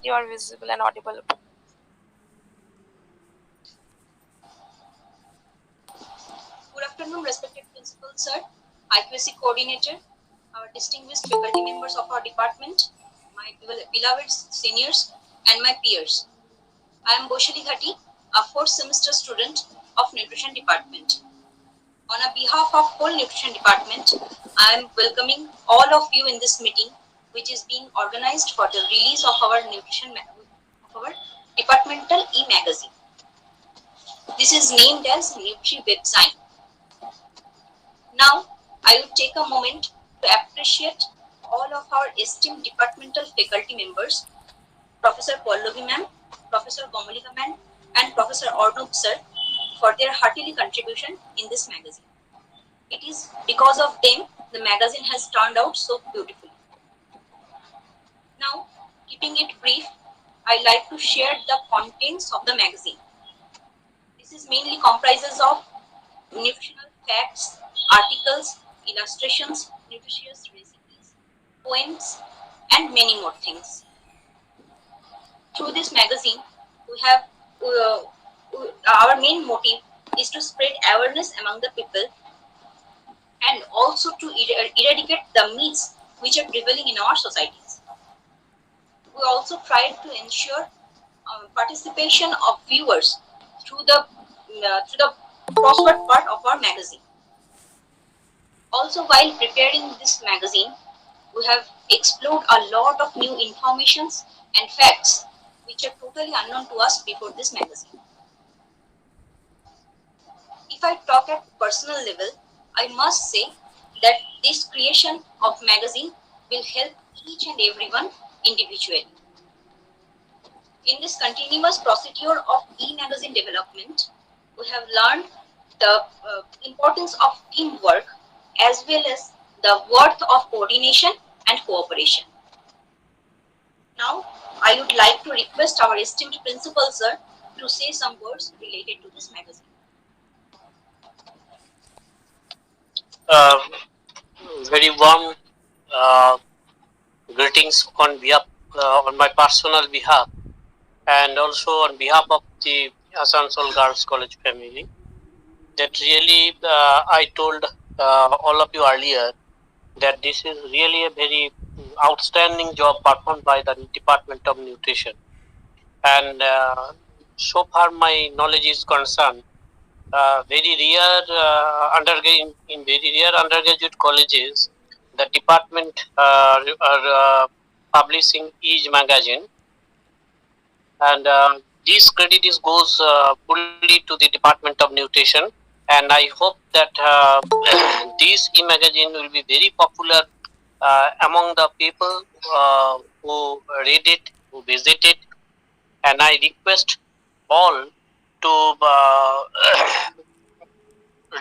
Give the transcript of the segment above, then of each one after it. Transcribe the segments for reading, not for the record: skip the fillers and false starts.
you are visible and audible. Good afternoon, respected principal sir, IQAC coordinator, our distinguished faculty members of our department, my beloved seniors, and my peers. I am Boshali Ghati, a fourth semester student of nutrition department. On behalf of whole nutrition department, I am welcoming all of you in this meeting, which is being organized for the release of our departmental e-magazine. This is named as Nutri Webzine. Now, I will take a moment to appreciate all of our esteemed departmental faculty members, Professor Pallavi ma'am, Professor Gomalika ma'am, and Professor Arnab sir, for their hearty contribution in this magazine. It is because of them the magazine has turned out so beautifully. Now, keeping it brief, I like to share the contents of the magazine. This is mainly comprises of nutritional facts, articles, illustrations, nutritious recipes, poems, and many more things. Through this magazine, we have our main motive is to spread awareness among the people and also to eradicate the myths which are prevailing in our societies. We also try to ensure participation of viewers through the crossword part of our magazine. Also, while preparing this magazine, we have explored a lot of new informations and facts which are totally unknown to us before this magazine. If I talk at personal level, I must say that this creation of magazine will help each and everyone individually. In this continuous procedure of e-magazine development, we have learned the importance of teamwork as well as the worth of coordination and cooperation. Now, I would like to request our esteemed principal sir to say some words related to this magazine. Very warm greetings on my personal behalf, and also on behalf of the Asansol Girls College family. That really, I told all of you earlier that this is really a very outstanding job performed by the Department of Nutrition. And so far my knowledge is concerned, very rare in very rare undergraduate colleges, the department are publishing each magazine, and this credit goes fully to the Department of Nutrition. And I hope that this e-magazine will be very popular among the people who read it, who visit it, and I request all to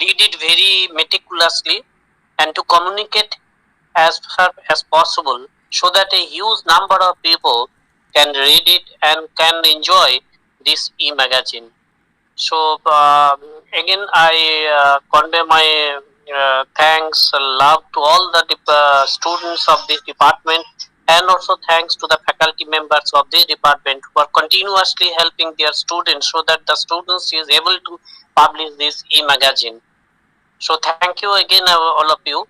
read it very meticulously and to communicate as far as possible so that a huge number of people can read it and can enjoy this e-magazine. So again, I convey my thanks, love to all the students of this department, and also thanks to the faculty members of this department who are continuously helping their students so that the students is able to publish this e-magazine. So thank you again, all of you.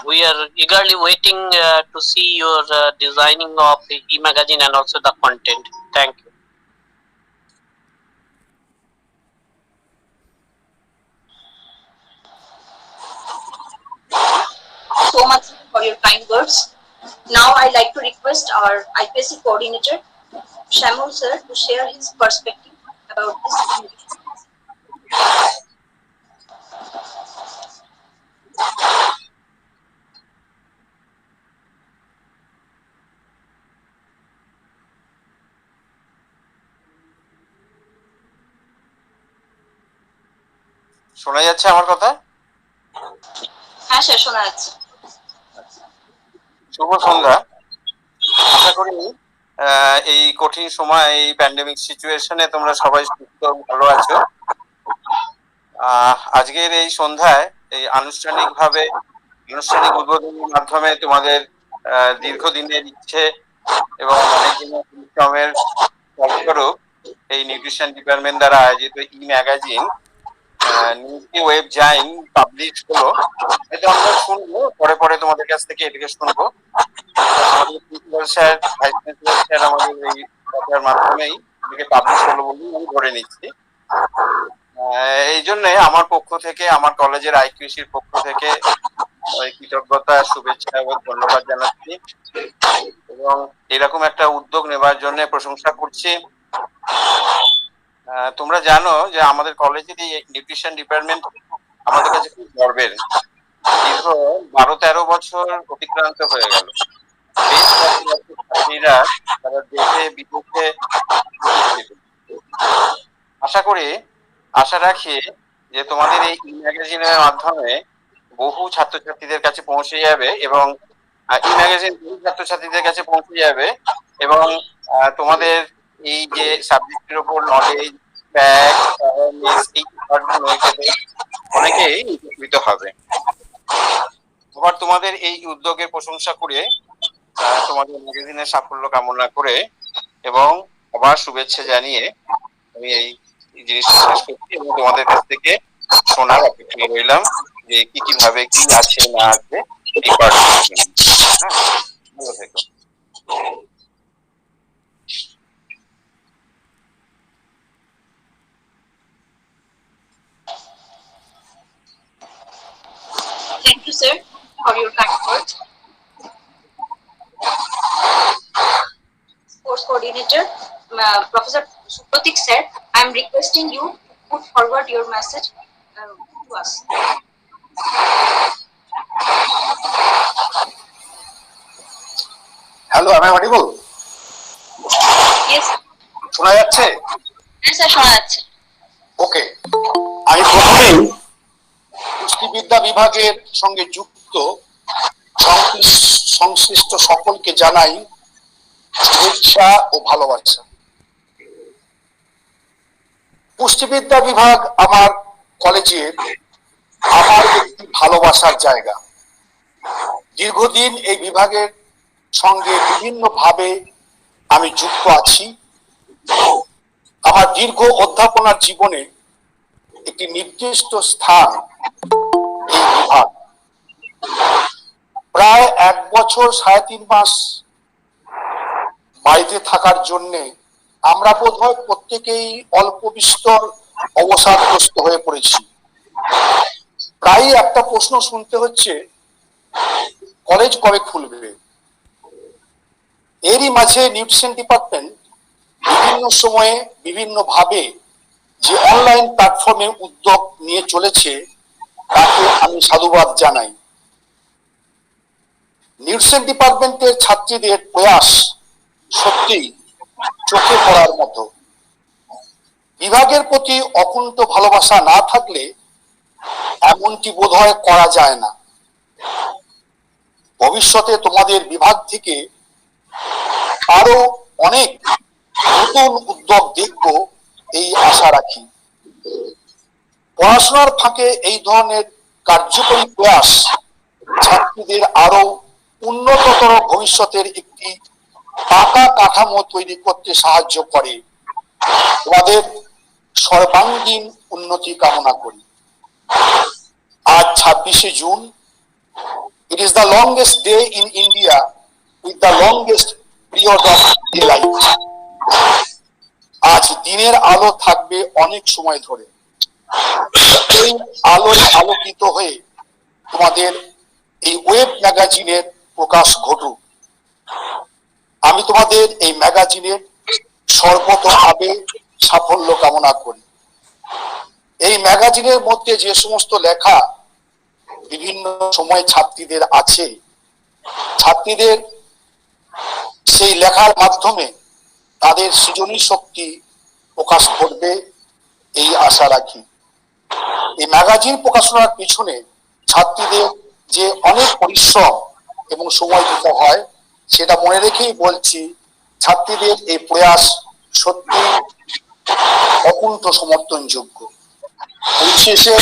We are eagerly waiting to see your designing of the e-magazine and also the content. Thank you. So much for your kind words. Now I like to request our IPSC coordinator, Shamul sir, to share his perspective about this. শোনা যাচ্ছে আমার কথা? হ্যাঁ sir, শোনা যাচ্ছে। শুভ সন্ধ্যা। আশা করি এই কঠিন সময়, এই প্যান্ডেমিক সিচুয়েশনে তোমরা সবাই সুস্থ ভালো আছো। আজকের এই সন্ধ্যায় এই আনুষ্ঠানিক উদ্বোধনের মাধ্যমে তোমাদের দীর্ঘদিনের ইচ্ছে এবং অনেক দিনের পরিশ্রমের ফলস্বরূপ এই নিউট্রিশন ডিপার্টমেন্ট দ্বারা আয়োজিত ই magazine Nutri web Zain publish হলো। এটা আমরা শুনবো, পরে পরে তোমাদের কাছ থেকে এটাকে শুনবো। আমাদের principal sir, vice principal sir আমাদের এই কথার মাধ্যমেই এটাকে পাবলিশ হলো বলে আমি ধরে নিচ্ছি। এই জন্য আমার পক্ষ থেকে, আমার কলেজের আইকিউসির পক্ষ থেকে কৃতজ্ঞতা, শুভেচ্ছা এবং ধন্যবাদ জানাচ্ছি এবং এরকম একটা উদ্যোগ নেবার জন্য প্রশংসা করছি। তোমরা জানো যে আমাদের কলেজের এই নিউট্রিশন ডিপার্টমেন্ট আমাদের কাছে খুব গর্বের। দীর্ঘ 12-13 বছর অতিক্রান্ত হয়ে গেল। বেশ কয়েকজন ছাত্রীরা তারা দেশে বিদেশে আশা রাখি যে তোমাদের এই ই ম্যাগাজিনের মাধ্যমে বহু ছাত্রছাত্রীদের কাছে পৌঁছে যাবে এবং ই ম্যাগাজিন বহু ছাত্রছাত্রীদের কাছে পৌঁছে যাবে এবং তোমাদের এই যে সাবজেক্টের উপর নলেজ, অনেকেই উপকৃত হবে। আবার তোমাদের এই উদ্যোগের প্রশংসা করে, তোমাদের ম্যাগাজিনের সাফল্য কামনা করে এবং আবার শুভেচ্ছা জানিয়ে আমি এই জিনিসটা শেষ করছি এবং তোমাদের কাছ থেকে শোনার অপেক্ষায় রইলাম যে কি কিভাবে কি আছে না আছে এই পার্টির। হ্যাঁ, ভালো থেকো। Thank you, sir, for your kind words. Course coordinator, Professor Supratik sir, I am requesting you to put forward your message to us. Hello, আমি অডিবল? Yes, শোনা যাচ্ছে? হ্যাঁ স্যার, শোনা যাচ্ছে। ওকে, আমি প্রথমেই পুষ্টিবিদ্যা বিভাগের সঙ্গে যুক্ত সংশ্লিষ্ট সকলকে জানাই শুভেচ্ছা ও ভালোবাসা। পুষ্টিবিদ্যা বিভাগ আমার কলেজের আমার একটি ভালোবাসার জায়গা। দীর্ঘদিন এই বিভাগের সঙ্গে বিভিন্নভাবে আমি যুক্ত আছি। আমার দীর্ঘ অধ্যাপনার জীবনে একটি নির্দিষ্ট স্থান এই বিভাগ। প্রায় 1 বছর 3.5 মাস বাড়িতে থাকার জন্য আমরা বোধহয় প্রত্যেকেই অল্প বিস্তর অবসাদগ্রস্ত হয়ে পড়েছি। প্রায় একটা প্রশ্ন শুনতে হচ্ছে, কলেজ কবে খুলবে? এরই মাঝে নিউট্রিশন ডিপার্টমেন্ট বিভিন্ন সময়ে বিভিন্ন ভাবে যে অনলাইন প্ল্যাটফর্মে উদ্যোগ নিয়ে চলেছে তাকে আমি সাধুবাদ জানাই। নিউট্রিশন ডিপার্টমেন্টের ছাত্রীদের প্রয়াস সত্যিই চোখে পড়ার মতো। বিভাগের প্রতি অকুণ্ঠ ভালোবাসা না থাকলে এমনটি বোধহয় করা যায় না। ভবিষ্যতে তোমাদের বিভাগ থেকে আরো অনেক নতুন উদ্যোগ দেখব এই আশা রাখি। পড়াশোনার ফাঁকে এই ধরনের কার্যকরী প্রয়াস ছাত্রীদের আরো উন্নততর ভবিষ্যতের একটি পাকা কাঠামো তৈরি করতে সাহায্য করে। তোমাদের সর্বাঙ্গীন উন্নতি কামনা করি। আজ 26শে June. It is the longest day in India with the longest period of daylight. আজ দিনের আলো থাকবে অনেক সময় ধরে। এই আলোয় আলোকিত হয়ে তোমাদের এই ওয়েব ম্যাগাজিনের প্রকাশ ঘটুক। আমি তোমাদের এই ম্যাগাজিনের সর্বতোভাবে সাফল্য কামনা করি। এই ম্যাগাজিনের মধ্যে যে সমস্ত লেখা বিভিন্ন সময় ছাত্রীদের আছে, ছাত্রীদের সেই লেখার মাধ্যমে তাদের সৃজনী শক্তি প্রকাশ করবে এই আশা রাখি। এই ম্যাগাজিন প্রকাশনার পিছনে ছাত্রীদের যে অনেক পরিশ্রম এবং সময় দিতে হয় সেটা মনে রেখেই বলছি, ছাত্রীদের এই প্রয়াস সত্যি অকুণ্ঠ সমর্থনযোগ্য। পরিশেষে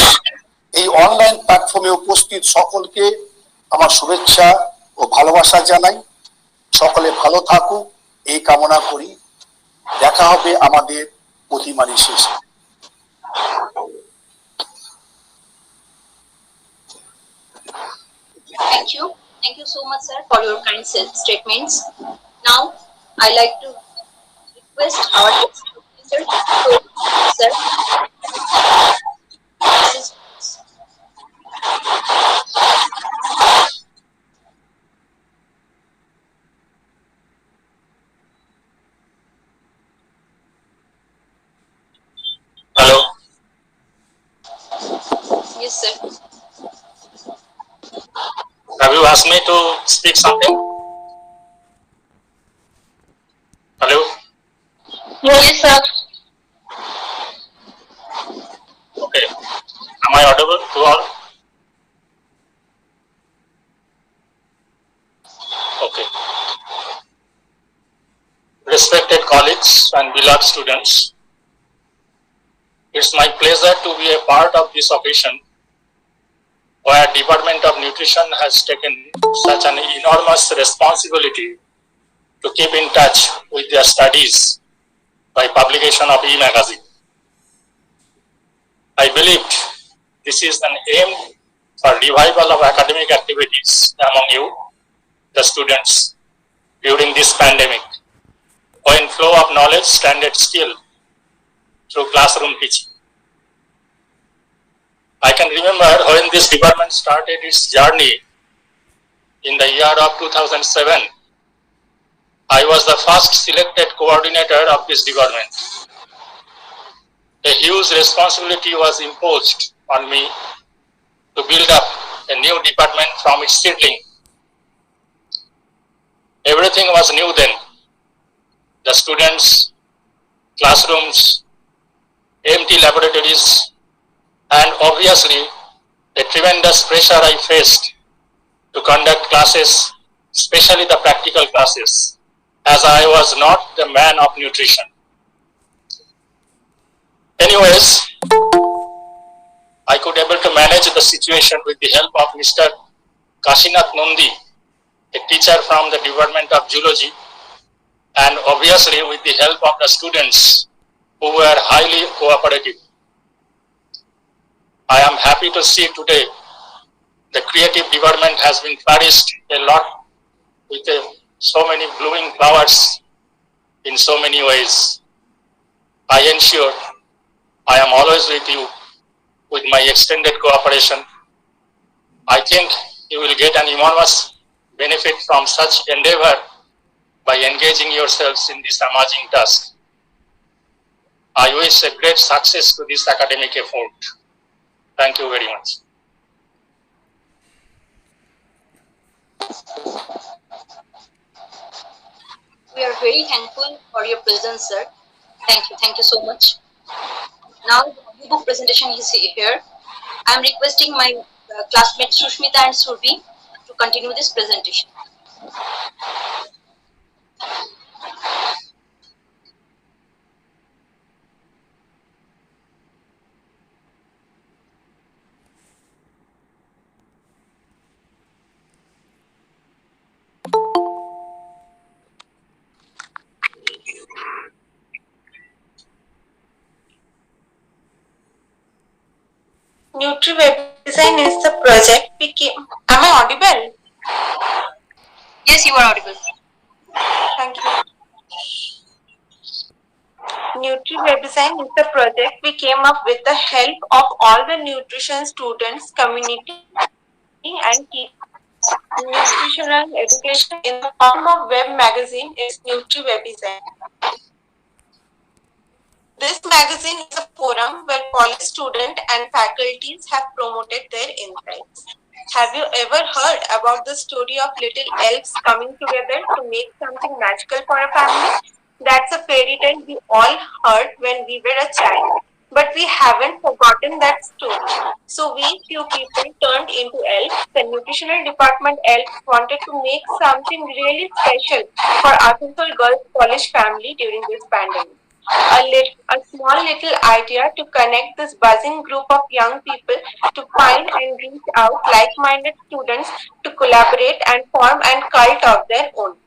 এই অনলাইন প্ল্যাটফর্মে উপস্থিত সকলকে আমার শুভেচ্ছা ও ভালোবাসা জানাই। সকলে ভালো থাকুক এই কামনা করি। দেখা হবে আমাদের প্রতিমারি শেষে। Thank you so much, sir, for your kind statements. Now, I like to request our guest professor, sir. Hello. Yes, sir. Have you asked me to speak something? Hello. Yes, sir. Okay. Am I audible to all? Okay. Respected colleagues and beloved students, it's my pleasure to be a part of this occasion where Department of Nutrition has taken such an enormous responsibility to keep in touch with their studies by publication of e-magazine. I believed this is an aim for revival of academic activities among you, the students, during this pandemic, when flow of knowledge standard still through classroom teaching. I can remember when this department started its journey in the year of 2007. I was the first selected coordinator of this department. A huge responsibility was imposed on me to build up a new department from its seedling. Everything was new then. The students, classrooms, empty laboratories, and obviously a tremendous pressure I faced to conduct classes, especially the practical classes, as I was not the man of nutrition. Anyways, I could able to manage the situation with the help of Mr. Kashinath Nundi, a teacher from the Department of Zoology, and obviously with the help of the students who were highly cooperative. I am happy to see today the creative department has been flourished a lot with so many blooming flowers in so many ways. I ensure I am always with you with my extended cooperation. I think you will get an enormous benefit from such endeavor by engaging yourselves in this emerging task. I wish a great success to this academic effort. Thank you very much. We are very thankful for your presence, sir. Thank you so much. Now, the book presentation is here. I am requesting my classmates Sushmita and Surbi to continue this presentation. NutriWeb Design is the project Am I audible? Yes, you are audible. Thank you. NutriWeb Design is the project we came up with the help of all the nutrition students, community, and nutritional education in the form of web magazine is NutriWeb Design. This magazine is a forum where college students and faculties have promoted their insights. Have you ever heard about the story of little elves coming together to make something magical for a family? That's a fairy tale we all heard when we were a child. But we haven't forgotten that story. So we few people turned into elves. The nutritional department elves wanted to make something really special for Asansol Girls College family during this pandemic. A small little idea to connect this buzzing group of young people to find and reach out like-minded students to collaborate and form a cult of their own.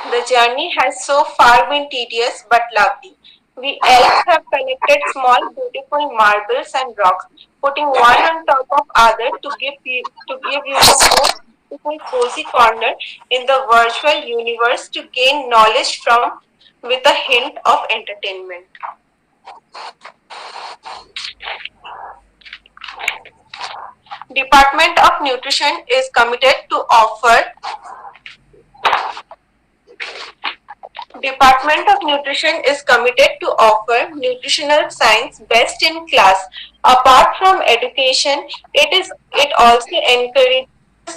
The journey has so far been tedious but lovely. We elves have collected small, beautiful marbles and rocks, putting one on top of other to give you the most beautiful cozy corner in the virtual universe to gain knowledge from with a hint of entertainment. Department of Nutrition is committed to offer Department of Nutrition is committed to offer nutritional science best in class. Apart from education, it also encourages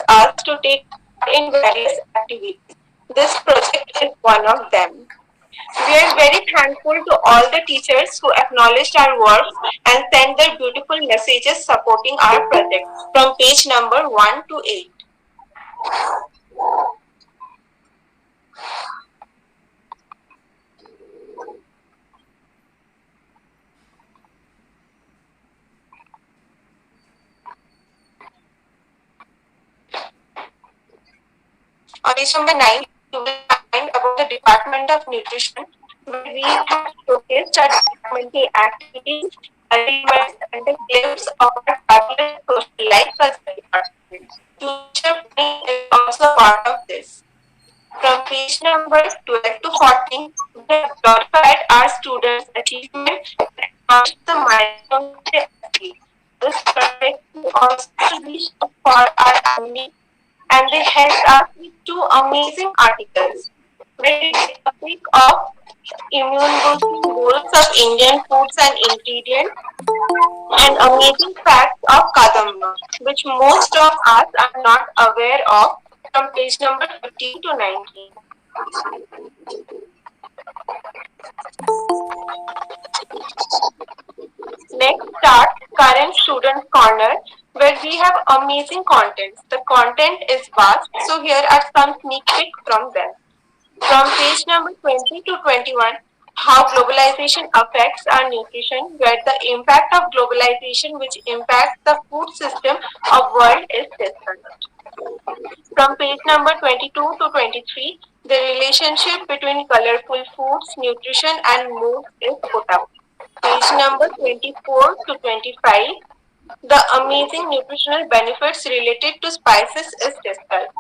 us to take part in various activities. This project is one of them. We are very thankful to all the teachers who acknowledged our work and sent their beautiful messages supporting our project from page number 1 to 8. On page number 9, you will find about the Department of Nutrition, where we have showcased our departmental activities, achievements, and the glimpse of our fabulous social life as a department. Future planning is also part of this. From page number 12 to 14, we have glorified our students' achievement and acknowledged the milestones they achieved. This project is also to be shown for our alumni, and they helped us with two amazing articles where we get a pic of immune boosting bowls of Indian foods and ingredients and amazing facts of Kadamba, which most of us are not aware of from page number 15 to 19. Next start current student corner where we have amazing content. The content is vast, so here are some sneak peeks from them. From page number 20 to 21, how globalization affects our nutrition, where the impact of globalization which impacts the food system of world is discussed. From page number 22 to 23, the relationship between colorful foods, nutrition and mood is put up. Page number 24 to 25, the amazing nutritional benefits related to spices is discussed.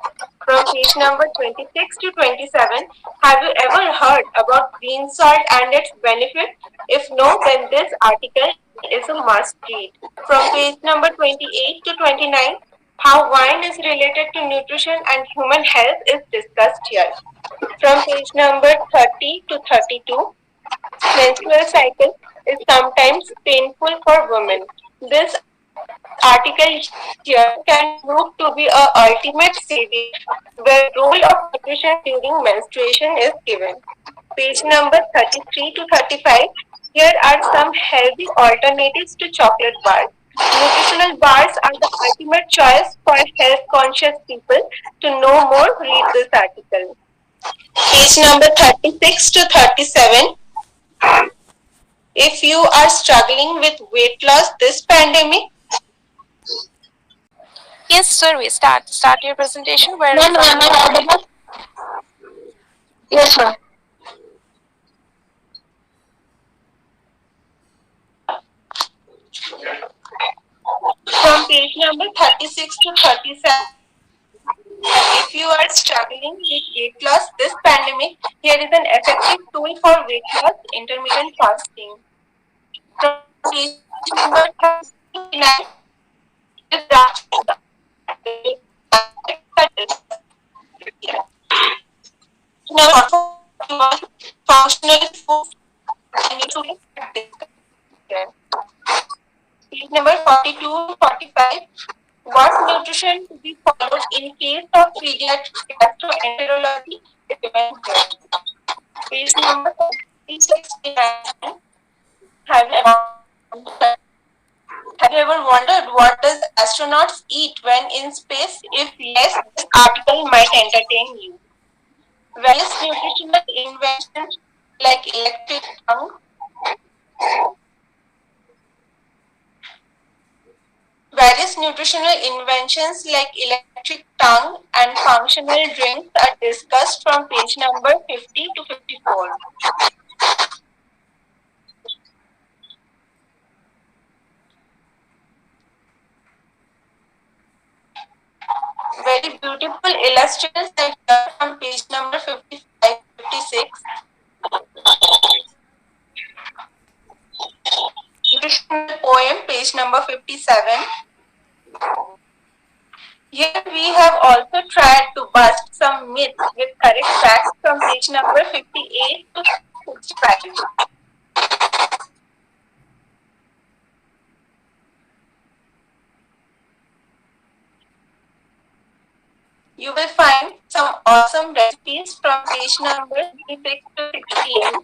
From page number 26 to 27, have you ever heard about green salt and its benefit? If no, then this article is a must read. From page number 28 to 29, how wine is related to nutrition and human health is discussed here. From page number 30 to 32, menstrual cycle is sometimes painful for women. This article here can prove to be a ultimate saving where role of nutrition during menstruation is given. Page number 33 to 35. Here are some healthy alternatives to chocolate bars. Nutritional bars are the ultimate choice for health conscious people. To know more, read this article. Page number 36 to 37. If you are struggling with weight loss this pandemic, Yes, sir. We start your presentation. Where am I audible? Yes, ma'am. From page number 36 to 37, if you are struggling with weight loss this pandemic, here is an effective tool for weight loss, intermittent fasting. From page number 39, functional food and nutrition. Page number 42 to 45. What nutrition to be followed in case of pediatric gastroenterology is given here. Page number 46. Have you ever wondered what does astronauts eat when in space? If yes, this article might entertain you. Various nutritional inventions like electric tongue, Various nutritional inventions like electric tongue and functional drinks are discussed from page number 50 to 54. Very beautiful illustrations are here from page number 55, 56. Nutritional poem, page number 57. Here we have also tried to bust some myths with correct facts from page number 58 to 65. You will find some awesome recipes from page number 66 to 68.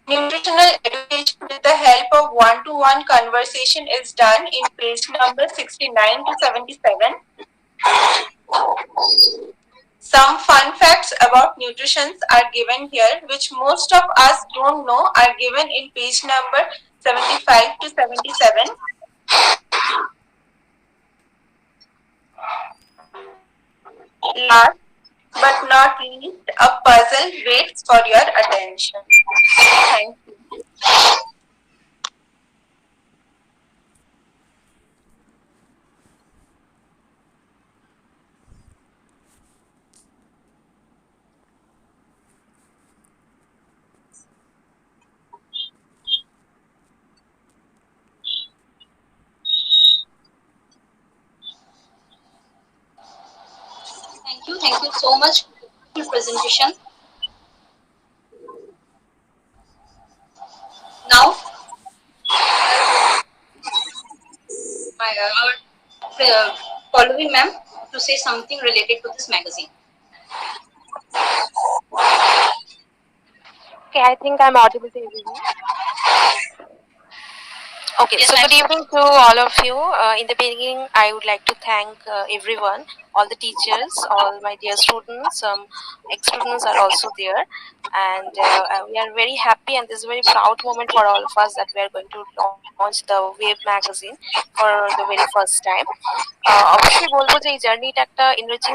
Nutritional education with the help of one-to-one conversation is done in page number 69 to 77. Some fun facts about nutrition are given here, which most of us don't know, are given in page number 75 to 77. Last but not least, a puzzle waits for your attention. Thank you. Thank you so much for the presentation. Now, our following ma'am to say something related to this magazine. Okay, I think I'm audible to everyone. Okay, Yes, so ma'am. good evening to all of you. In the beginning, I would like to thank everyone, all the teachers, all my dear students. Ex-students are also there, and we are very happy, and this is a very proud moment for all of us that we are going to launch the Wave magazine for the very first time. অবশ্যই বলবো যে এই জার্নিটা একটা enriching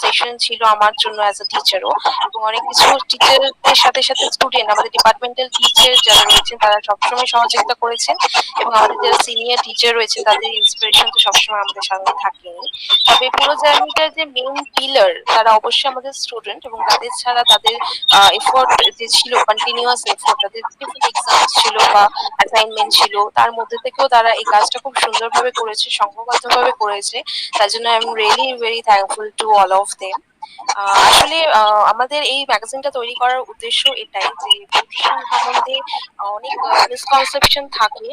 session ছিল আমার জন্য as a টিচারও, এবং অনেক কিছু টিচারদের সাথে সাথে স্টুডেন্ট, আমাদের ডিপার্টমেন্টাল টিচার যারা রয়েছেন তারা সবসময় সহযোগিতা করেছেন, এবং আমাদের যারা সিনিয়র টিচার রয়েছেন তাদের ইন্সপিরেশন তো সবসময় আমাদের সঙ্গে থাকেনি। তবে পুরো জার্নিটার যে মেইন পিলার তারা অবশ্যই আমাদের স্টুডেন্ট, এবং তাদের ছাড়া তাদের এফোর্ট যে ছিল, কন্টিনিউয়াস এফোর্ট, তাদের ডিফারেন্ট এক্সাম ছিল বা অ্যাসাইনমেন্ট ছিল, তার মধ্যে থেকেও তারা এই কাজটা খুব সুন্দরভাবে করেছে, সংঘবদ্ধভাবে করেছে। তার জন্য I am really very thankful to all of them. আসলে আমাদের এই ম্যাগাজিনটা তৈরি করার উদ্দেশ্য এটাই যে নিউট্রিশন সম্বন্ধে অনেক মিসকনসেপশন থাকে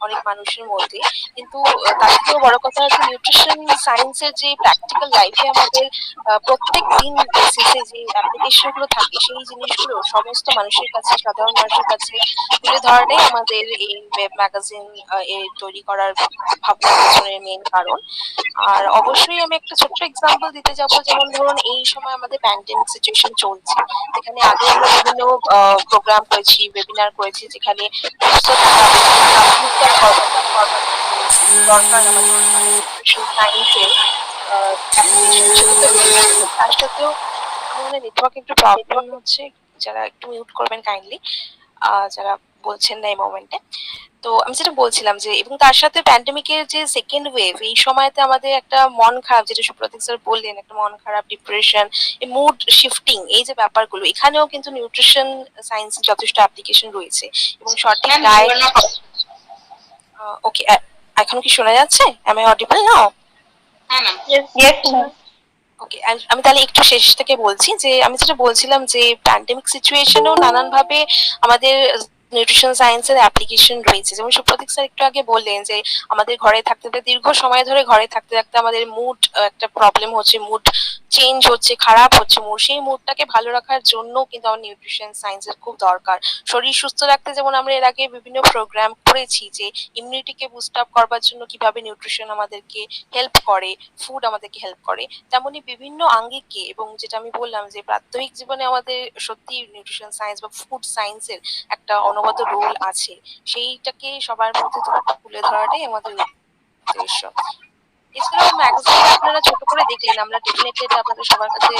অনেক মানুষের মধ্যে, কিন্তু তার থেকেও বড় কথা হচ্ছে নিউট্রিশন সায়েন্সের যে প্র্যাকটিক্যাল লাইফে আমাদের প্রত্যেক দিন বেসিসে যে অ্যাপ্লিকেশন গুলো থাকে সেই জিনিসগুলো সমস্ত মানুষের কাছে, সাধারণ মানুষের কাছে তুলে ধরাটাই আমাদের এই ওয়েব ম্যাগাজিন তৈরি করার ভাবনার পেছনের মেন কারণ। আর অবশ্যই আমি একটা ছোট্ট এক্সাম্পল দিতে যাবো, যেমন ধরুন এই সময় আমাদের প্যান্ডেমিক সিচুয়েশন চলছে, যেখানে আগে আমরা বিভিন্ন প্রোগ্রাম করেছি, ওয়েবিনার করেছি, যেখানে দরকার আমাদের সায়েন্সে অ্যাপ্লিকেশন সেগুলো রয়েছে। তার সাথেও আমাদের নেটওয়ার্ক একটু প্রবলেম হচ্ছে, যারা একটু মিউট করবেন কাইন্ডলি, যারা বলছেন না এই মোমেন্টে। তো আমি যেটা বলছিলাম যে, এবং তার সাথে প্যান্ডেমিকের যে সেকেন্ড ওয়েভ, এই সময়তে আমাদের একটা মন খারাপ, যেটা সুপ্রতীক স্যার বললেন, একটা মন খারাপ, ডিপ্রেশন, এই মুড শিফটিং, এই যে ব্যাপারগুলো, এখানেও কিন্তু নিউট্রিশন সায়েন্স যথেষ্ট অ্যাপ্লিকেশন রয়েছে, এবং সঠিক ডায়েট। ওকে, এখনো কি শোনা যাচ্ছে? এম আই অডিবল নাও? হ্যাঁ ম্যাম। ওকে, আমি তাহলে একটু শেষ থেকে বলছি যে, আমি যেটা বলছিলাম যে প্যান্ডেমিক সিচুয়েশনেও নানানভাবে আমাদের নিউট্রিশন সায়েন্সের অ্যাপ্লিকেশন রয়েছে। যেমন সুপ্রতীক স্যার একটু আগে বললেন যে আমাদের ঘরে থাকতে দীর্ঘ সময় ধরে ঘরে থাকতে থাকতে আমাদের মুড একটা প্রবলেম হচ্ছে, মুড চেঞ্জ হচ্ছে, খারাপ হচ্ছে মুড, সেই মুডটাকে ভালো রাখার জন্য কিন্তু আমার নিউট্রিশন সায়েন্সের খুব দরকার। শরীর সুস্থ রাখতে যেমন আমরা এর আগে বিভিন্ন প্রোগ্রাম করেছি যে ইমিউনিটিকে বুস্ট আপ করবার জন্য কিভাবে নিউট্রিশন আমাদেরকে হেল্প করে, ফুড আমাদেরকে হেল্প করে, তেমনি বিভিন্ন আঙ্গিকে, এবং যেটা আমি বললাম যে প্রাত্যহিক জীবনে আমাদের সত্যি নিউট্রিশন সায়েন্স বা ফুড সায়েন্সের একটা অনবদ্য রোল আছে, সেইটাকে সবার মধ্যে তুলে ধরাটাই আমাদের উদ্দেশ্য। এছাড়াও ম্যাগাজিন আপনারা ছোট করে দেখলেন, আমরা ডেফিনেটলি এটা আপনাদের সবার কাছে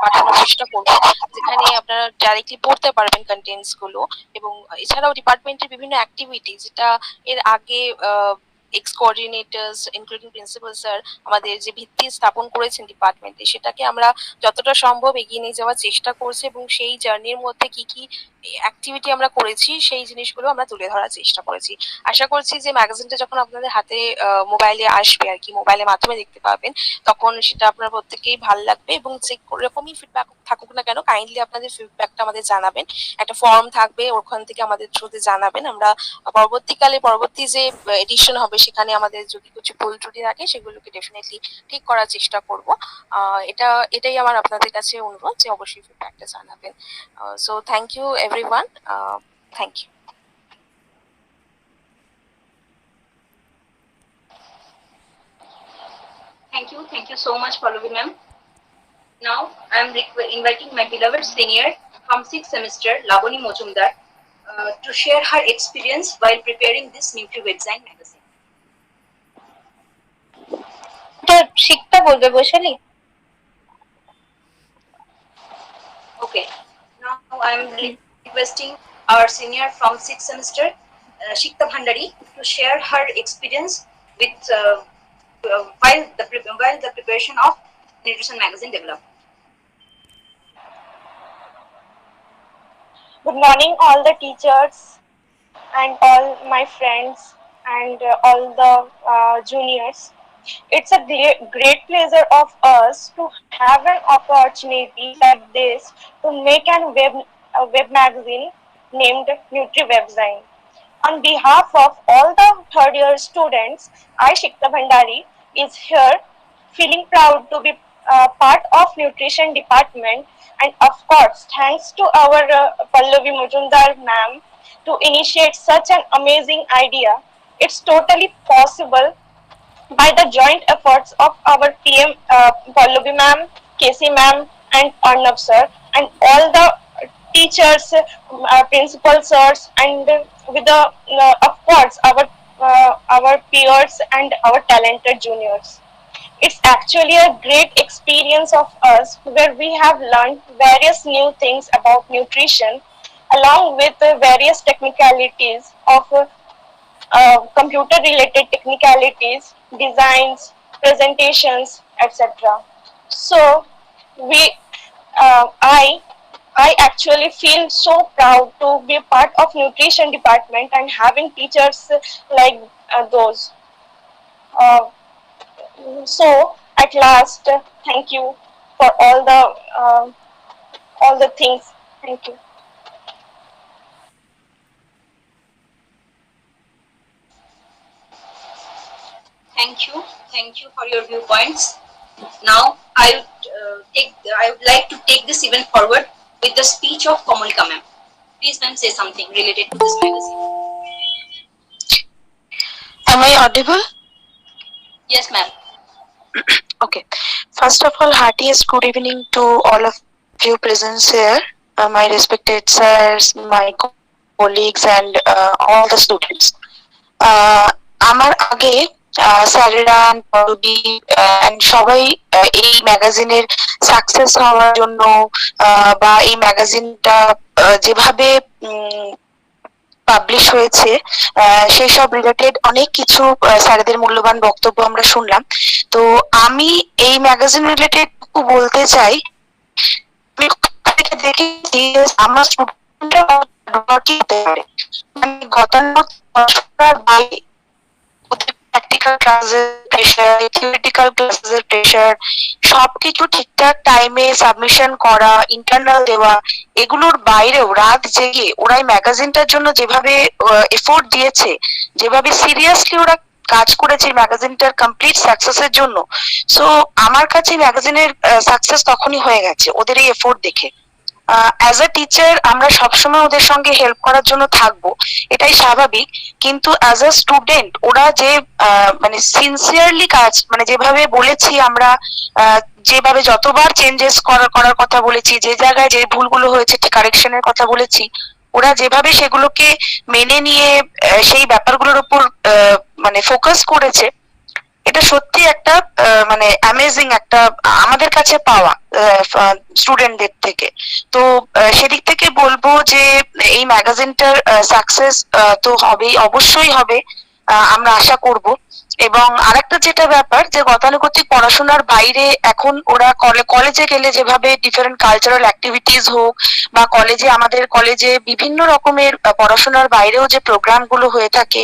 পাঠানোর চেষ্টা করব, যেখানে আপনারা ডাইরেক্টলি পড়তে পারবেন কন্টেন্টস গুলো। এবং এছাড়াও ডিপার্টমেন্টের বিভিন্ন অ্যাক্টিভিটি, যেটা এর আগে এক্স কোঅর্ডিনেটরস ইনক্লুডিং প্রিন্সিপাল স্যার আমাদের যে ভিত্তি স্থাপন করেছেন ডিপার্টমেন্টে, সেটাকে আমরা যতটা সম্ভব এগিয়ে নিয়ে যাওয়ার চেষ্টা করছি, এবং সেই জার্নির মধ্যে কি কি অ্যাক্টিভিটি আমরা করেছি সেই জিনিসগুলো আমরা তুলে ধরার চেষ্টা করেছি। আশা করছি যে ম্যাগাজিনটা যখন আপনাদের হাতে মোবাইলে আসবে আর কি, মোবাইলের মাধ্যমে দেখতে পাবেন, তখন সেটা আপনার প্রত্যেকেই ভালো লাগবে। এবং যে রকমই ফিডব্যাক থাকুক না কেন, কাইন্ডলি আপনাদের ফিডব্যাকটা আমাদের জানাবেন, একটা ফর্ম থাকবে ওখান থেকে আমাদের থ্রুতে জানাবেন। আমরা পরবর্তীকালে পরবর্তী যে এডিশন হবে সেখানে আমাদের যদি কিছু ভুল ত্রুটি থাকে সেগুলোকে ডেফিনেটলি ঠিক করার চেষ্টা করব। এটাই আমার আপনাদের কাছে অনুরোধ যে অবশ্যই ফিডব্যাকটা জানাবেন। So thank you everyone, thank you. Thank you so much, Pallavi ma'am. Now I am inviting my beloved senior from 6th semester, Laboni Mojumdar, to share her experience while preparing this NutriWebZine magazine. শিখতে বলবে Vaishali. Okay, now I am requesting our senior from 6th semester, Shikta Bhandari, to share her experience with while the preparation of nutrition magazine developed. Good morning, all the teachers and all my friends and all the juniors. It's a great pleasure of us to have an opportunity like this to make a web magazine named NutriWebZine. On behalf of all the third year students, I, Shikta Bhandari, is here feeling proud to be part of nutrition department, and of course thanks to our Pallavi Mojumdar ma'am to initiate such an amazing idea. It's totally possible by the joint efforts of our PM Pallavi ma'am, Casey ma'am and Arnav sir, and all the teachers, principal sirs, and with the of course our peers and our talented juniors. It's actually a great experience of us where we have learned various new things about nutrition along with various technicalities of computer related technicalities, designs, presentations, etc. So I actually feel so proud to be a part of nutrition department and having teachers like those. So at last, thank you for all the things. Thank you. Thank you for your viewpoints. Now I would like to take this event forward with the speech of Komalika ma'am. Please ma'am, say something related to this magazine. Am I audible? Yes ma'am. Okay. First of all, heartiest good evening to all of you present here, my respected sirs, my colleagues, and all the students. আমার আগে স্যারেরা and সবাই এই ম্যাগাজিনের success হওয়ার জন্য বা এই ম্যাগাজিনটা যেভাবে পাবলিশ হয়েছে সেই সব রিলেটেড অনেক কিছু স্যারদের মূল্যবান বক্তব্য আমরা শুনলাম। তো আমি এই ম্যাগাজিন রিলেটেড বলতে চাই, দেখেছি আমার স্টুডেন্টরা মানে গতানুগতিক বাইরে প্র্যাকটিক্যাল ক্লাসের প্রেশার, থিওরিটিক্যাল ক্লাসের প্রেশার, সবকিছু ঠিকঠাক টাইমে সাবমিশন করা, ইন্টারনাল দেওয়া, এগুলোর বাইরেও রাত জেগে ওরা এই ম্যাগাজিনটার জন্য যেভাবে এফোর্ট দিয়েছে, যেভাবে সিরিয়াসলি ওরা কাজ করেছে ম্যাগাজিনটার কমপ্লিট সাকসেসের জন্য। সো আমার কাছে ম্যাগাজিনের সাকসেস তখনই হয়ে গেছে ওদের এই এফোর্ট দেখে। অ্যাজ আ টিচার আমরা সবসময় ওদের সঙ্গে হেল্প করার জন্য থাকবো, এটাই স্বাভাবিক। কিন্তু অ্যাজ আ স্টুডেন্ট ওরা যে মানে সিনসিয়ারলি কাজ, মানে যেভাবে বলেছি আমরা, যেভাবে যতবার চেঞ্জেস করার কথা বলেছি, যে জায়গায় যে ভুলগুলো হয়েছে কারেকশনের কথা বলেছি, ওরা যেভাবে সেগুলোকে মেনে নিয়ে সেই ব্যাপারগুলোর উপর মানে ফোকাস করেছে, এটা সত্যি একটা মানে অ্যামেজিং একটা আমাদের কাছে পাওয়া স্টুডেন্টদের থেকে। তো সেদিক থেকে বলবো যে এই ম্যাগাজিনটার সাকসেস তো হবেই, অবশ্যই হবে, আমরা আশা করব। এবং আরেকটা যেটা ব্যাপার, যে গতানুগতিক পড়াশোনার বাইরে এখন ওরা কলেজে গেলে যেভাবে ডিফারেন্ট কালচারাল অ্যাক্টিভিটিস হোক, বা আমাদের কলেজে বিভিন্ন রকমের পড়াশোনার বাইরেও যে প্রোগ্রাম গুলো হয়ে থাকে,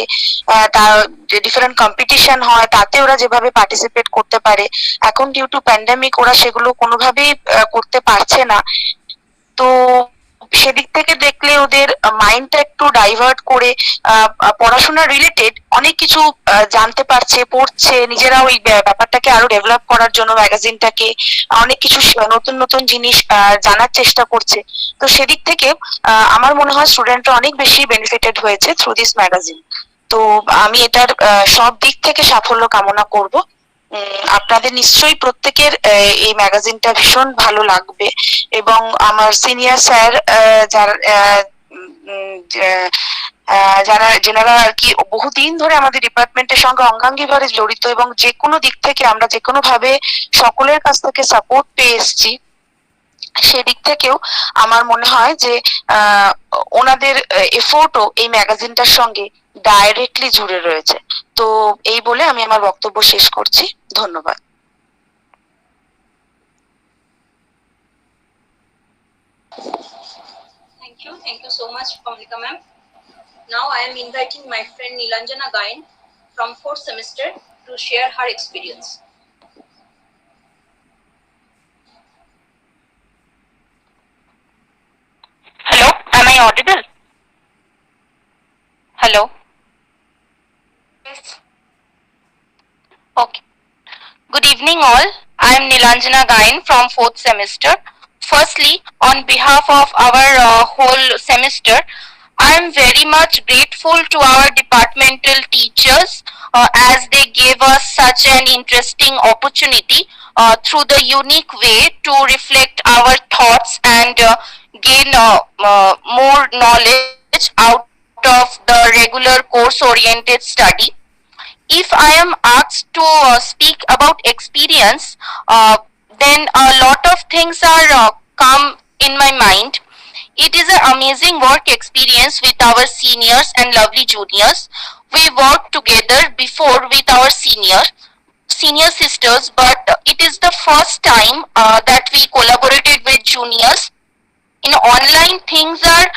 তার যে ডিফারেন্ট কম্পিটিশন হয়, তাতে ওরা যেভাবে পার্টিসিপেট করতে পারে, এখন ডিউ টু প্যান্ডামিক ওরা সেগুলো কোনোভাবেই করতে পারছে না। তো সেদিক থেকে দেখলে ওদের মাইন্ডটা একটু ডাইভার্ট করে পড়াশোনা রিলেটেড অনেক কিছু জানতে পারছে, পড়ছে, নিজেরা ওই ব্যাপারটাকে আরো ডেভেলপ করার জন্য ম্যাগাজিনটাকে অনেক কিছু নতুন নতুন জিনিস জানার চেষ্টা করছে। তো সেদিক থেকে আমার মনে হয় স্টুডেন্টরা অনেক বেশি বেনিফিটেড হয়েছে থ্রু দিস ম্যাগাজিন। তো আমি এটার সব দিক থেকে সাফল্য কামনা করব। আপনাদের নিশ্চয়ই প্রত্যেকের এই ম্যাগাজিনটা ভীষণ ভালো লাগবে। এবং আমার সিনিয়র স্যার যেনারা আর কি বহুদিন ধরে আমাদের ডিপার্টমেন্টের সঙ্গে অঙ্গাঙ্গি ভাবে জড়িত, এবং যে কোনো দিক থেকে আমরা যে কোনো ভাবে সকলের কাছ থেকে সাপোর্ট পেয়ে এসেছি, সেদিক থেকেও আমার মনে হয় যে ওনাদের এফোর্টও এই ম্যাগাজিনটার সঙ্গে ডাইরেক্টলি জুড়ে রয়েছে। তো এই বলে আমি আমার বক্তব্য শেষ করছি। ধন্যবাদ। Thank you so much, Pamlika ma'am. Now I am inviting my friend Nilanjana Gain from 4th semester to share her experience. Hello, am I audible? Hello? Yes. Okay. Good evening all. I am Nilanjana Gain from 4th semester. Firstly, on behalf of our whole semester, I am very much grateful to our departmental teachers as they gave us such an interesting opportunity through the unique way to reflect our thoughts and gain more knowledge out of the regular course-oriented study. If I am asked to speak about experience, then a lot of things are come in my mind. It is an amazing work experience with our seniors and lovely juniors. We worked together before with our senior sisters, but it is the first time that we collaborated with juniors. In online, things are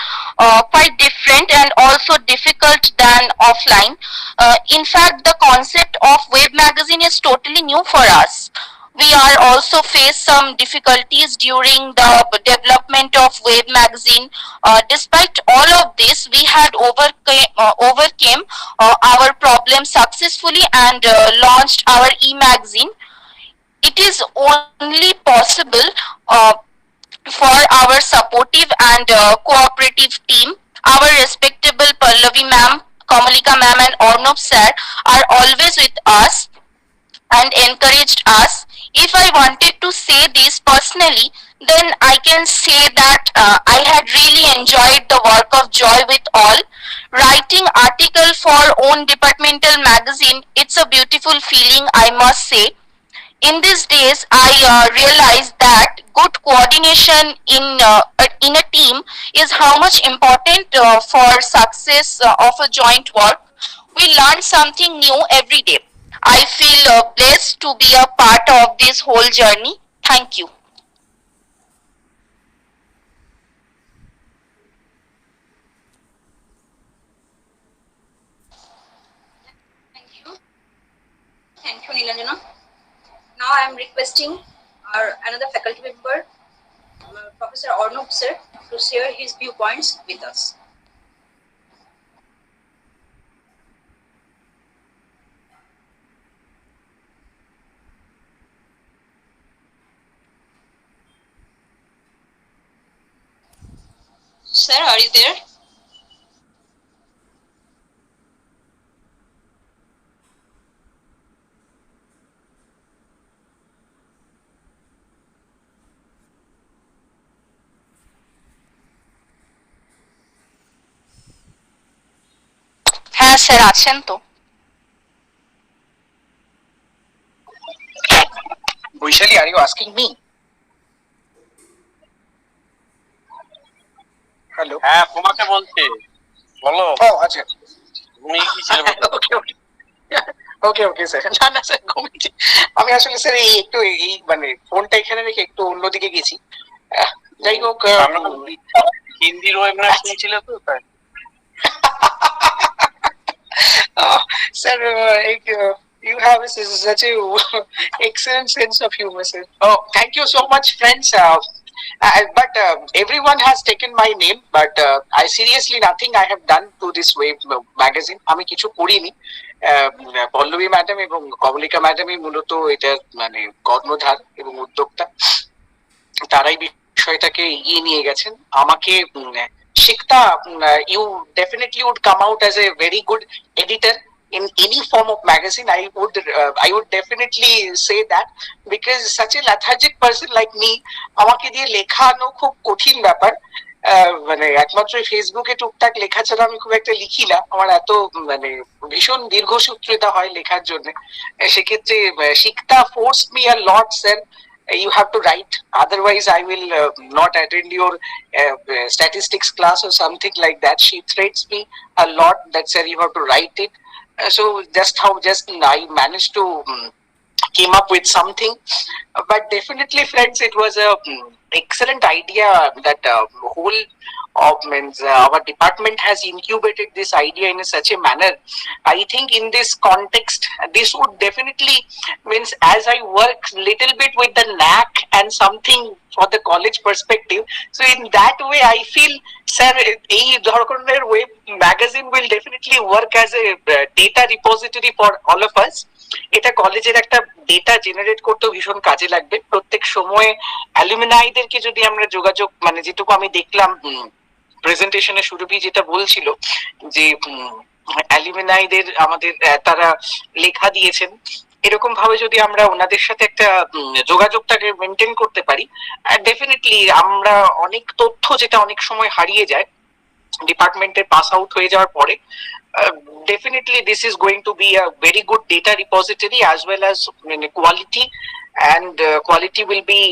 quite different and also difficult than offline. In fact, the concept of web magazine is totally new for us. We are also faced some difficulties during the development of web magazine. Despite all of this, we had overcame our problem successfully and launched our e-magazine. It is only possible for our supportive and cooperative team. Our respectable Pallavi ma'am, Kamalika ma'am and Arnab sir are always with us and encouraged us. If I wanted to say this personally, then I can say that I had really enjoyed the work of Joy with all. Writing article for own departmental magazine, it's a beautiful feeling, I must say. In these days, I realized that good coordination in a team is how much important for success of a joint work. We learn something new every day. I feel blessed to be a part of this whole journey. Thank you. Thank you, Nilanjana. Now I am requesting our another faculty member, Professor Arnab sir, to share his viewpoints with us. sir, are you there? হ্যাঁ sir আছেন তো। Vaishali, are you asking me? Hello. হ্যাঁ তোমাকে বলছি, বলো। Oh, আচ্ছা। তুমি কি ছিল? ওকে ওকে ওকে ওকে স্যার, না না স্যার ঘুমিয়েছি আমি আসলে স্যার এই একটু এই মানে ফোনটা এখানে রেখে একটু অন্যদিকে গেছি। যাই হোক, হিন্দির ওয়েবিনার শুনছিলে তো তাই। sir, you have such a excellent sense of humor, sir. Oh, thank you so much, friends. But everyone has taken my name, but I seriously nothing I have done to this web magazine. আমি কিছু করিনি। Pallavi madam এবং কমলিকা ম্যাডামই মূলত এটার মানে কর্ণধার এবং উদ্যোক্তা, তারাই বিষয়টাকে এগিয়ে নিয়ে গেছেন। আমাকে শিখতা, you definitely would come out as a very good editor in any form of magazine. I would definitely say that, because such a lethargic person like me, আমাকে দিয়ে লেখানো খুব কঠিন ব্যাপার। মানে একমাত্র ফেসবুকে টুকটাক লেখা ছাড়া আমি খুব একটা লিখি না, আমার এত মানে ভীষণ দীর্ঘসূত্রিতা হয় লেখার জন্য। সেক্ষেত্রে শিখতা force me a lot, sir. You have to write, otherwise I will not attend your statistics class or something like that. She threats me a lot that, sir, you have to write it. So just I managed to came up with something. But definitely, friends, it was a excellent idea that whole of our department has incubated this idea in such a manner. I think in this context, this would definitely means, as I work little bit with the knack and something for the college perspective, so in that way I feel, sir, a ধরনের web magazine will definitely work as a data repository for all of us. এটা কলেজের একটা data generate করতেও ভীষণ কাজে লাগবে। প্রত্যেক সময়ে অ্যালুমিনাইদেরকে যদি আমরা যোগাযোগ, মানে যেটুকু আমি দেখলাম প্রেজেন্টেশনে সুরভি যেটা বলছিল যে অ্যালুমিনাইদের আমাদের তারা লেখা দিয়েছেন, এরকম ভাবে যদি আমরা ওনাদের সাথে একটা যোগাযোগটাকে মেনটেন করতে পারি, ডেফিনেটলি আমরা অনেক তথ্য যেটা অনেক সময় হারিয়ে যায় ডিপার্টমেন্টের পাস আউট হয়ে যাওয়ার পরে, definitely this is going to be a very good data repository, as well as quality, and quality will be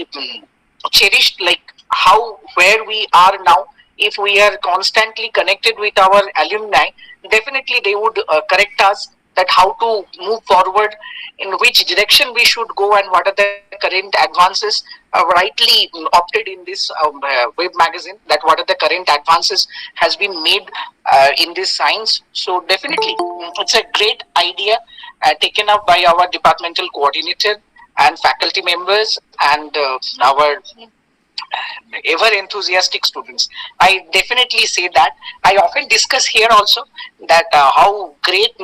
cherished, like how where we are now. If we are constantly connected with our alumni, definitely they would correct us that how to move forward, in which direction we should go, and what are the current advances rightly opted in this web magazine, that what are the current advances has been made in this science. So definitely it's a great idea taken up by our departmental coordinator and faculty members and our ever enthusiastic students. I definitely say that. I often discuss here also that how great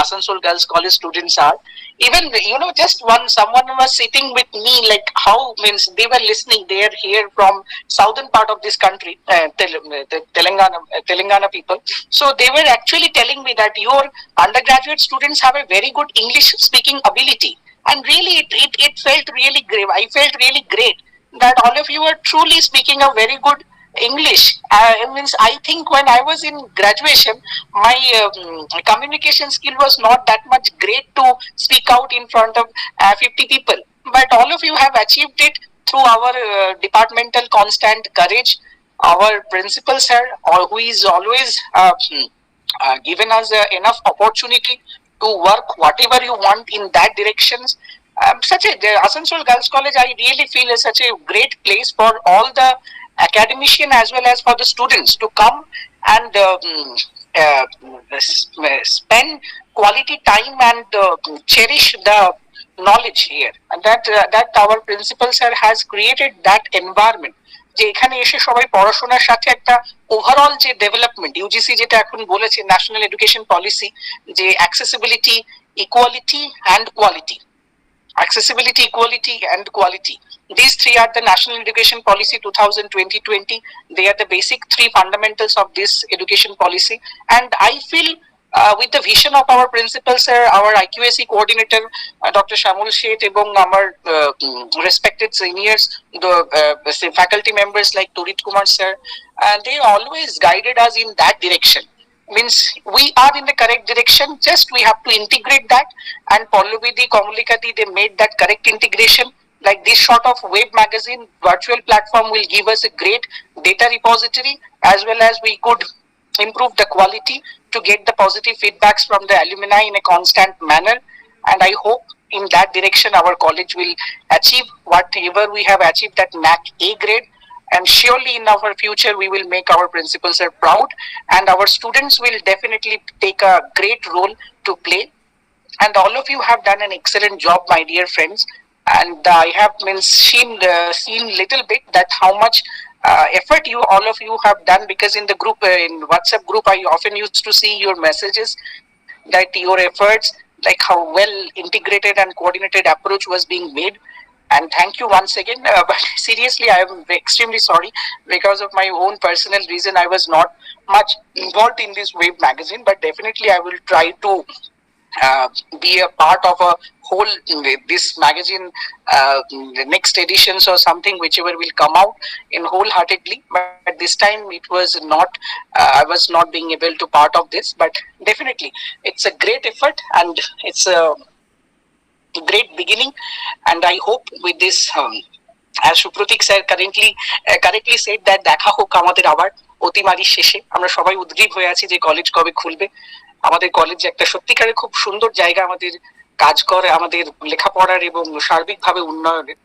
Asansol Girls College students are. Even, you know, just someone was sitting with me, like how means they were listening, they are here from southern part of this country, the Telangana people. So they were actually telling me that your undergraduate students have a very good English speaking ability, and really it felt really great. I felt really great that all of you are truly speaking a very good English. Means I think when I was in graduation, my communication skill was not that much great to speak out in front of 50 people. But all of you have achieved it through our departmental constant courage. Our principal, sir, who is always given us enough opportunity to work whatever you want in that directions. The Asansol Girls College, I really feel, is such a great place for all the academician as well as for the students to come and spend quality time and cherish the knowledge here, and that our principal sir has created that environment, যে এখানে এসে সবাই পড়াশোনার সাথে একটা overall যে development, UGC যেটা এখন বলেছে ন্যাশনাল এডুকেশন পলিসি, যে accessibility, equality and quality, accessibility, equality, and quality. These three are the National Education Policy 2020-2020. They are the basic three fundamentals of this education policy. And I feel with the vision of our principal sir, our IQAC coordinator, Dr. Shamul Sheth, এবং আমার respected seniors, the faculty members like Turit Kumar sir, they always guided us in that direction. Means we are in the correct direction, just we have to integrate that, and Paulovidi, Komulikadi, they made that correct integration. Like this sort of web magazine virtual platform will give us a great data repository, as well as we could improve the quality to get the positive feedbacks from the alumni in a constant manner. And I hope in that direction our college will achieve whatever we have achieved at NAC A grade. And surely in our future we will make our principals are proud, and our students will definitely take a great role to play. And all of you have done an excellent job, my dear friends. And I have seen little bit that how much effort you all of you have done, because in the group in WhatsApp group I often used to see your messages that your efforts, like how well integrated and coordinated approach was being made. And thank you once again. But seriously, I am extremely sorry, because of my own personal reason I was not much involved in this web magazine. But definitely I will try to be a part of a whole this magazine, the next editions or something, whichever will come out in wholeheartedly. But this time it was not, I was not being able to part of this. But definitely it's a great effort, and it's a great beginning. And I hope with this, as Supratik sir correctly said, that দেখা হোক আমাদের আবার অতিমারি শেষে। আমরা সবাই উদ্গ্রীব হয়ে আছি যে কলেজ কবে খুলবে। আমাদের কলেজ একটা সত্যিকারের খুব সুন্দর জায়গা আমাদের কাজ করে, আমাদের লেখাপড়ার এবং সার্বিকভাবে উন্নয়নের।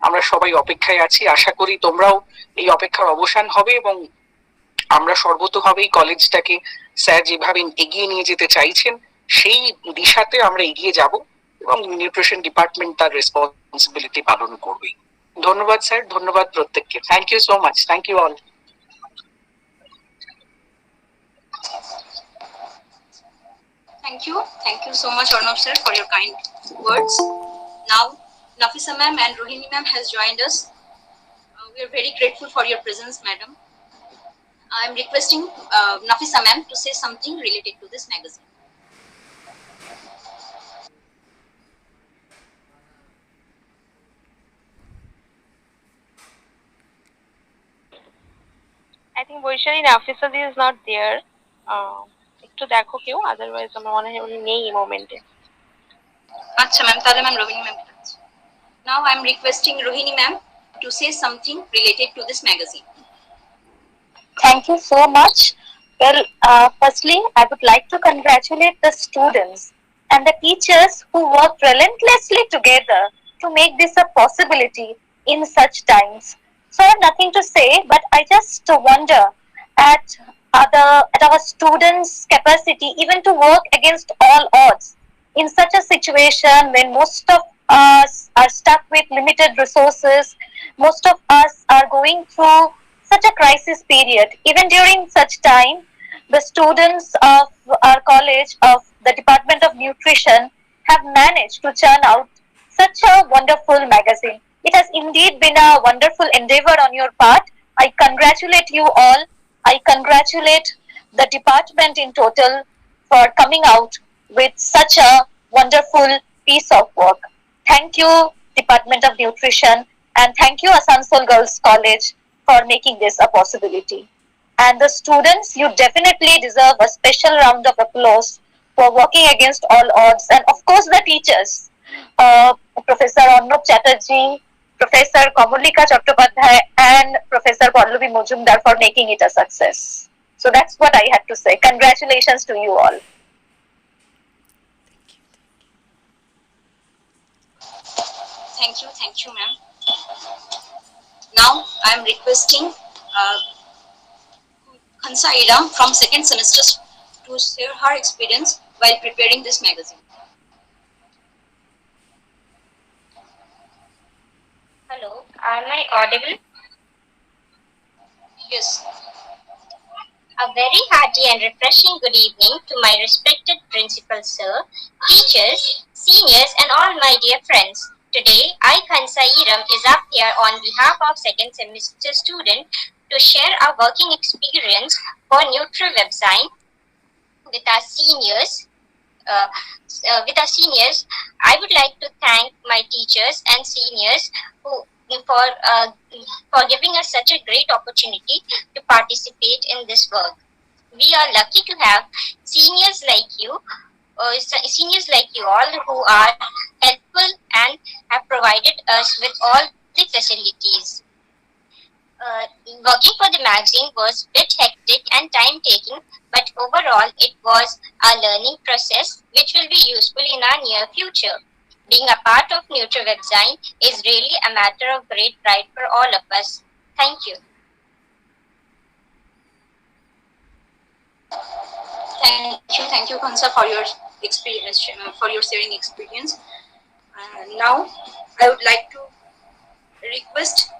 আমরা সবাই অপেক্ষায় আছি, আশা করি তোমরাও এই অপেক্ষার অবসান হবে, এবং আমরা সর্বতোভাবেই কলেজটাকে স্যার যেভাবে এগিয়ে নিয়ে যেতে চাইছেন সেই দিশাতে আমরা এগিয়ে যাব, এবং নিউট্রিশন ডিপার্টমেন্ট তার রেসপন্সিবিলিটি পালন করবে। ধন্যবাদ স্যার, ধন্যবাদ প্রত্যেককে। Thank you so much, thank you all. Thank you so much, Arnav sir, for your kind words. Now, Nafisa ma'am and Rohini ma'am has joined us. We are very grateful for your presence, madam. I am requesting Nafisa ma'am to say something related to this magazine. I think Boishani Nafisa di is not there. একটু দেখো কেউ, otherwise আমার মনে হয় উনি নেই এই মোমেন্টে। আচ্ছা ম্যাম, তাহলে ma'am Rohini ma'am. Now I am requesting Rohini ma'am to say something related to this magazine. Thank you so much. Well, firstly, I would like to congratulate the students and the teachers who worked relentlessly together to make this a possibility in such times. So I have nothing to say, but I just wonder at our students' capacity even to work against all odds in such a situation when most of us are stuck with limited resources. Most of us are going through such a crisis period. Even during such time, the students of our college of the Department of Nutrition have managed to churn out such a wonderful magazine. It has indeed been a wonderful endeavor on your part. I congratulate you all. I congratulate the department in total for coming out with such a wonderful piece of work. Thank you, Department of Nutrition, and thank you, Asansol Girls College, for making this a possibility. And the students, you definitely deserve a special round of applause for working against all odds. And of course, the teachers, Professor Arnab Chatterjee, Professor Komolika Chattopadhyay, and Professor Pallavi Mujumdar for making it a success. So that's what I had to say. Congratulations to you all. Thank you, ma'am. Now I am requesting Khansa Ida from second semester to share her experience while preparing this magazine. Hello, am I audible? Yes. A very hearty and refreshing good evening to my respected principal sir, teachers, seniors and all my dear friends. Today, I, Khansa Iram, is up here on behalf of second semester student to share our working experience for NutriWebZine with our seniors. I would like to thank my teachers and seniors who for giving us such a great opportunity to participate in this work. We are lucky to have seniors like you, all who are helpful and have provided us with all the facilities. Working for the magazine was a bit hectic and time-taking, but overall it was a learning process which will be useful in our near future. Being a part of NutriWebZine is really a matter of great pride for all of us. Thank you. Thank you, Khansa, for your experience, for your sharing experience. Now, I would like to request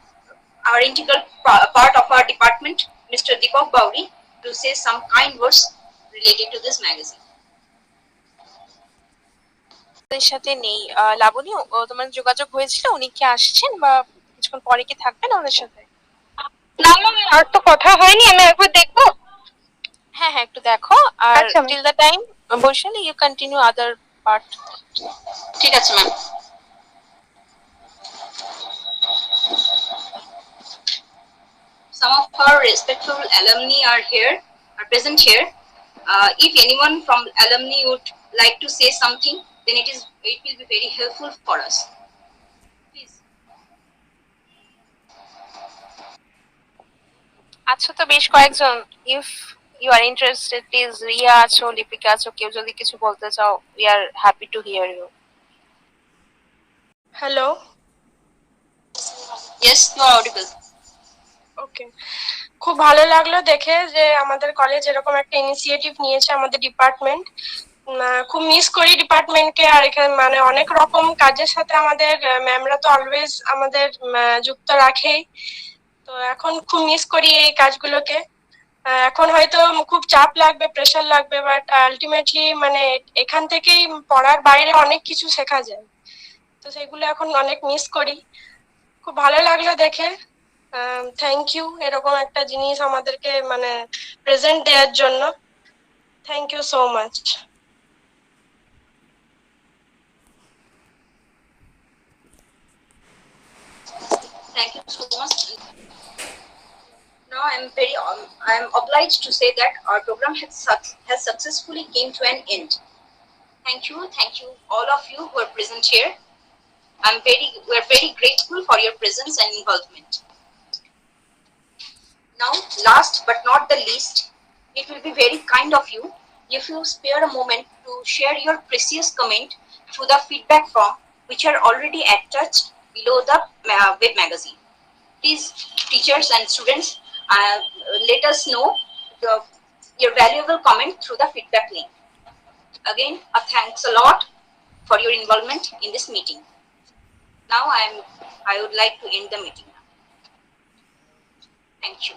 our integral part of our department, Mr. Deepak Bauri, to say some kind words related to this magazine. সাথে নেই লাবণী, তোমার যোগাযোগ হয়েছিল? উনি কি আসছেন বা কিছুক্ষণ পরে কি থাকবেন আমাদের সাথে? না ম্যাম, আর তো কথা হয়নি, আমি একবার দেখবো। হ্যাঁ হ্যাঁ, একটু দেখো। আর till the time Baishali, you continue other part. ঠিক আছে ma'am. Some of our respectful alumni are present here. If anyone from alumni would like to say something, then it will be very helpful for us. Please. আচ্ছা, তো বেশ কয়েকজন, if you are interested, please, Riya আছো, লিপিকা আছো, কেউ যদি কিছু বলতে চাও, we are happy to hear you. Hello. Yes, you are audible. Okay, খুব ভালো লাগলো দেখে যে আমাদের কলেজ এরকম একটা ইনিশিয়েটিভ নিয়েছে, আমাদের ডিপার্টমেন্ট। খুব মিস করি ডিপার্টমেন্টকে, আর এখানে মানে অনেক রকম কাজের সাথে আমাদের ম্যামরা তো অলওয়েজ আমাদের যুক্ত রাখেই। তো এখন খুব মিস করি এই কাজগুলোকে। এখন হয়তো খুব চাপ লাগবে, প্রেশার লাগবে, বাট আলটিমেটলি মানে এখান থেকেই পড়ার বাইরে অনেক কিছু শেখা যায়। তো সেগুলো এখন অনেক মিস করি। খুব ভালো লাগলো দেখে। থ্যাংক ইউ এরকম একটা জিনিস আমাদেরকে মানে প্রেজেন্ট দেওয়ার জন্য। Thank you so much. Thank you so much. Now I am obliged to say that our program has successfully came to an end. Thank you all of you who are present here. We are very grateful for your presence and involvement. Now, last but not the least, it will be very kind of you if you spare a moment to share your precious comment through the feedback form which are already attached below the web magazine. Please, teachers and students, let us know your valuable comment through the feedback link. Again, thanks a lot for your involvement in this meeting. Now I would like to end the meeting now. Thank you.